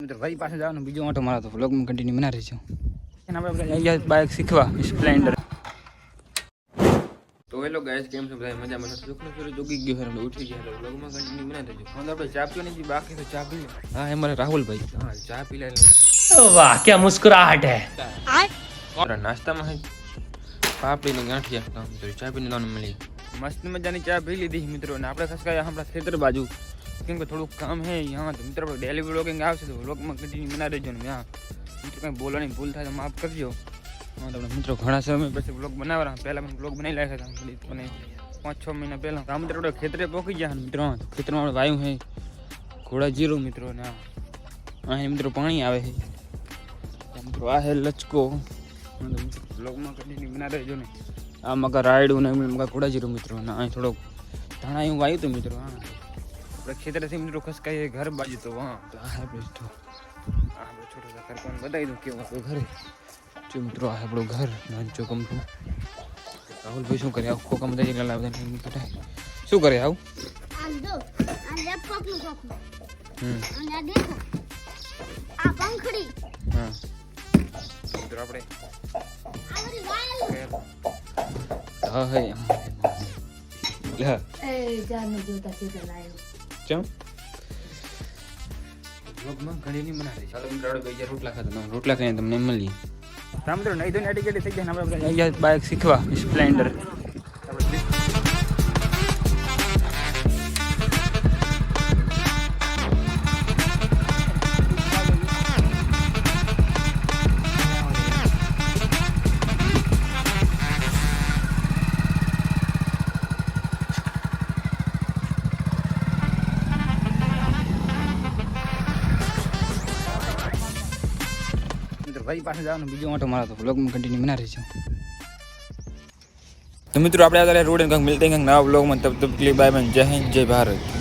મિત્રો ભાઈ પાસે જવાનું બીજો ઓટો મારો તો વ્લોગમાં કન્ટિન્યુ બના રહીશું. અને આપણે અહીંયા બાઇક શીખવા સ્પ્લેન્ડર. તો હેલો ગાઈસ, કેમ છો બધા? મજામાં છો? સુખનો સૂરજ ઉગી ગયો છે, આપણે ઉઠી ગયા. તો વ્લોગમાં કન્ટિન્યુ બના દેજો. હવે આપણે ચા પીવાની નથી બાકી, તો ચા પી લે. હા એ મારા રાહુલભાઈ. હા ચા પી લે. વાહ क्या मुस्कुराहट है. નાસ્તામાં હે પાપડીની ગાંઠિયા તો ચા પીને દાન મળી. મસ્ત મજાની ચા પી લીધી મિત્રો. અને આપણે ખસકાયા આપણા ખેતર બાજુ, કેમ કે થોડુંક કામ હે यहाँ. તો મિત્રો ડેલી વ્લોગિંગ આવશે તો વ્લોગમાં કન્ટિન્યુ બના દેજો. ને यहाँ મિત્રો કંઈ બોલવાની ભૂલ થાય તો માફ કરજો. હા તો મિત્રો ઘણા સમય પછી વ્લોગ બનાવવા, પહેલાં પણ વ્લોગ બનાવી લાગ્યા હતા મને 5-6 મહિના પહેલાં. આ મિત્રો આપણે ખેતરે પહોંચી ગયા મિત્રો. ખેતરમાં આપણે વાયુ હે ઘોડા જીરું મિત્રો. ને અહીં મિત્રો પાણી આવે છે મિત્રો. આ હે લચકો. વ્લોગમાં કન્ટિન્યુ બના રહેજો ને. આ મકા રાયડું ને મકા ઘોડા જીરું મિત્રો. ને અહીં થોડોક ધાણા એવું વાવ્યું હતું મિત્રો. હા આપણે ખેતરેથી મિત્રો ખસકાઈએ ઘર બાજુ. તો હા તો આ આપણે છોટો કરવાનું બતાવી દઉં કેવું આપણું ઘરે જો મિત્રો. આ આપણું ઘર નાનચો કમઠું. રાહુલભાઈ શું કરે? આખો કામ બધા લાવતા શું કરે? આવું હા મિત્રો આપણે હા હે ચમ વ્લોગમાં ઘણી નહીં બનાવી. ચાલો મિત્રો આપણે બે રોટલા ખાતા. રોટલા ખાઈને તમને મળીએ. રામ મિત્રો નહીં ધોઈને આટી ગયેલી થઈ જાય ને. આપણે અહીંયા બાઇક શીખવા સ્પ્લેન્ડર. ભાઈ પાસે જવાનું બીજો ઓટો મારો તો વ્લોગમાં કન્ટિન્યુ બના રહીશું. તો મિત્રો આપણે આગળ રોડ કંઈક મિલતે કંઈક નવા વ્લોગમાં. તબ તક કે લીએ બાય બાય. જય હિન્દ, જય ભારત.